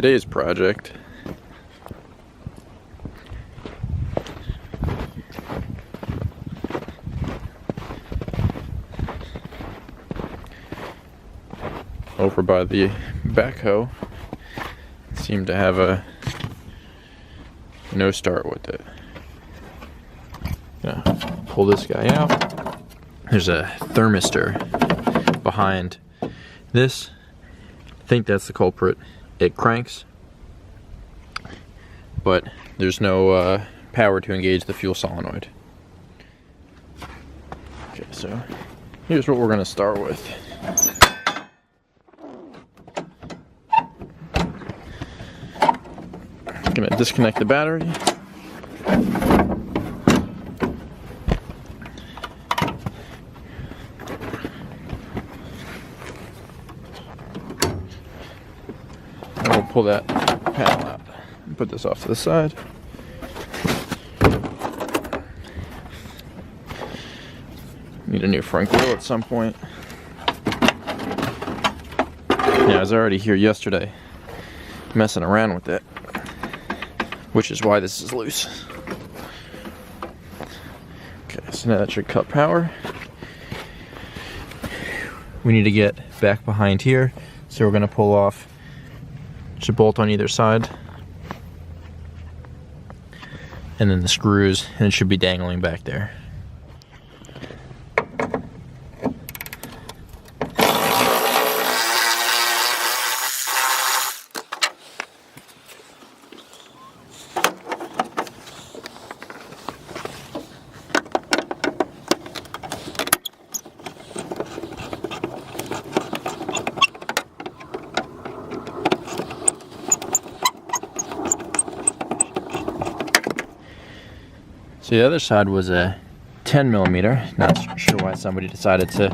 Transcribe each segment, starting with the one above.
Today's project over by the backhoe seemed to have a no start with it. Gonna pull this guy out. There's a thermistor behind this. I think that's the culprit. It cranks, but there's no power to engage the fuel solenoid. Okay, so here's what we're gonna start with. I'm gonna disconnect the battery. And we'll pull that panel out and put this off to the side. Need a new front grill at some point. Yeah, I was already here yesterday messing around with it, which is why this is loose. Okay, so now that should cut power. We need to get back behind here, so we're going to pull off. Should bolt on either side, and then the screws, and it should be dangling back there. So the other side was a 10mm. Not sure why somebody decided to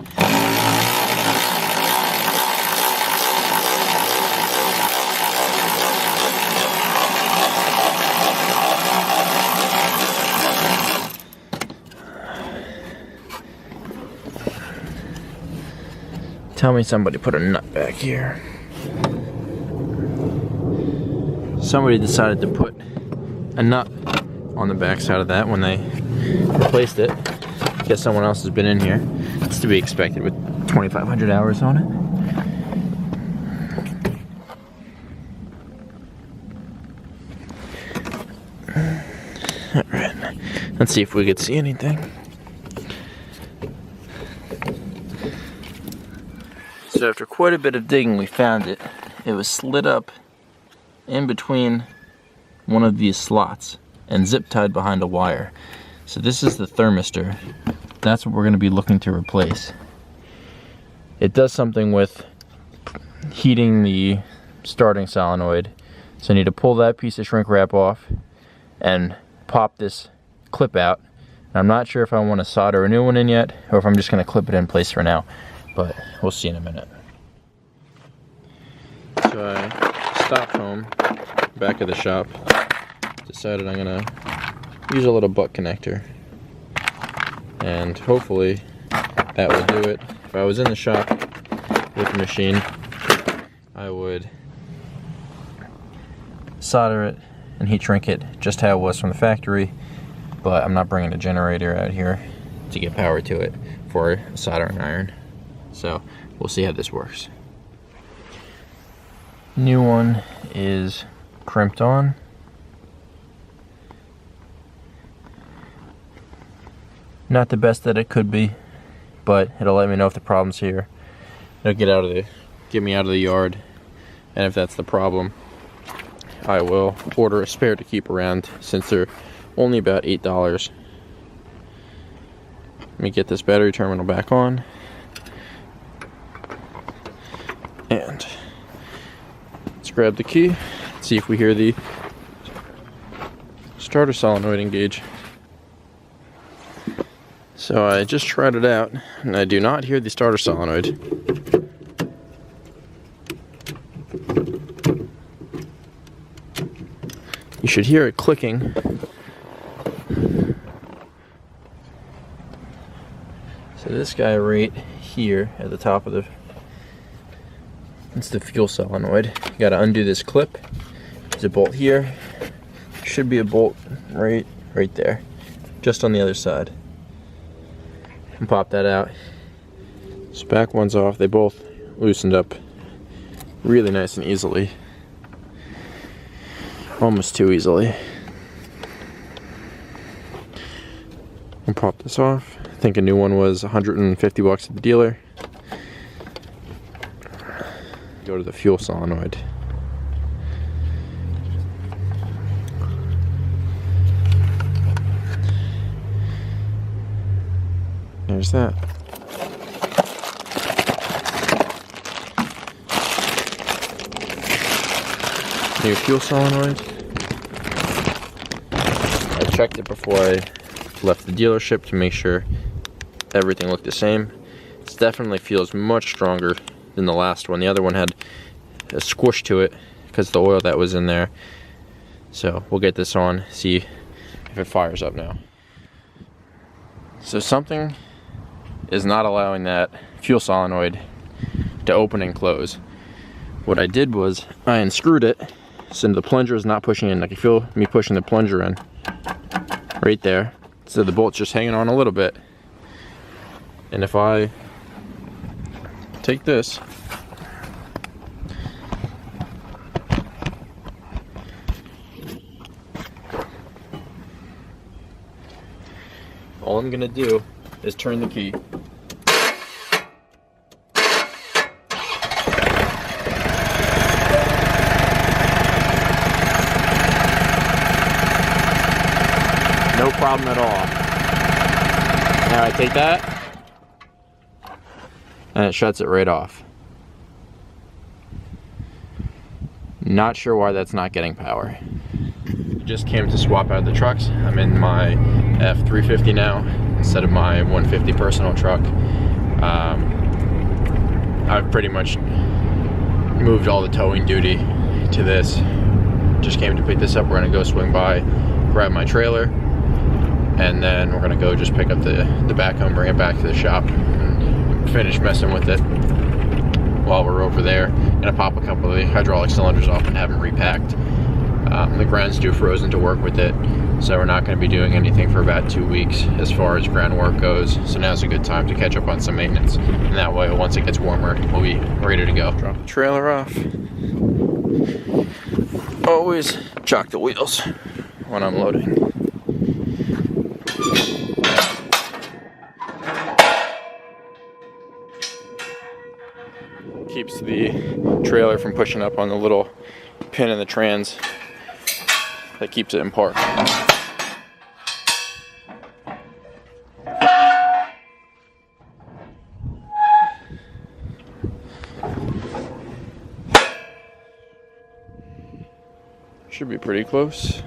tell me somebody put a nut back here. Somebody decided to put a nut on the back side of that when they replaced it. Guess someone else has been in here. It's to be expected with 2,500 hours on it. Alright, let's see if we could see anything. So after quite a bit of digging, we found it. It was slid up in between one of these slots and zip tied behind a wire. So this is the thermistor. That's what we're going to be looking to replace. It does something with heating the starting solenoid. So I need to pull that piece of shrink wrap off and pop this clip out. And I'm not sure if I want to solder a new one in yet, or if I'm just going to clip it in place for now, but we'll see in a minute. So I stopped home, back of the shop. Decided I'm gonna use a little butt connector, and hopefully that will do it. If I was in the shop with the machine, I would solder it and heat shrink it just how it was from the factory, but I'm not bringing a generator out here to get power to it for a soldering iron. So we'll see how this works. New one is crimped on. Not the best that it could be, but it'll let me know if the problem's here. It'll get me out of the yard, and if that's the problem, I will order a spare to keep around, since they're only about $8. Let me get this battery terminal back on, and let's grab the key, see if we hear the starter solenoid engage. So I just tried it out, and I do not hear the starter solenoid. You should hear it clicking. So this guy right here at the top of the It's the fuel solenoid. You gotta undo this clip. There's a bolt here. Should be a bolt right there, just on the other side. And pop that out. This back one's off. They both loosened up really nice and easily. Almost too easily. I'll pop this off. I think a new one was 150 bucks at the dealer. Go to the fuel solenoid. There's that. New fuel solenoid. I checked it before I left the dealership to make sure everything looked the same. It definitely feels much stronger than the last one. The other one had a squish to it because of the oil that was in there. So we'll get this on, see if it fires up now. So something is not allowing that fuel solenoid to open and close. What I did was I unscrewed it so the plunger is not pushing in. I can feel me pushing the plunger in right there. So the bolt's just hanging on a little bit. And if I take this, all I'm gonna do is turn the key. No problem at all. Now I take that, and it shuts it right off. Not sure why that's not getting power. Just came to swap out the trucks. I'm in my F350 now instead of my 150 personal truck. I've pretty much moved all the towing duty to this. Just came to pick this up. We're gonna go swing by, grab my trailer, and then we're gonna go just pick up the backhoe and bring it back to the shop and finish messing with it while we're over there. Gonna pop a couple of the hydraulic cylinders off and have them repacked. The ground's too frozen to work with it, so we're not going to be doing anything for about 2 weeks as far as ground work goes. So now's a good time to catch up on some maintenance, and that way once it gets warmer we'll be ready to go. Drop the trailer off. Always chock the wheels when I'm loading. Keeps the trailer from pushing up on the little pin in the trans that keeps it in park. Should be pretty close.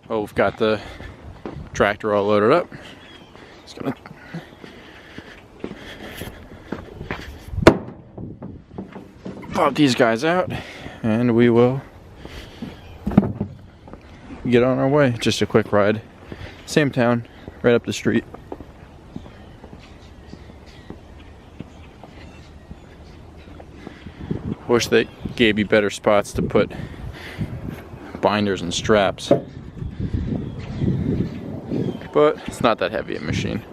Oh, we've got the tractor all loaded up. Just gonna pop these guys out and we will get on our way. Just a quick ride. Same town, right up the street. Wish they gave you better spots to put binders and straps. But it's not that heavy a machine.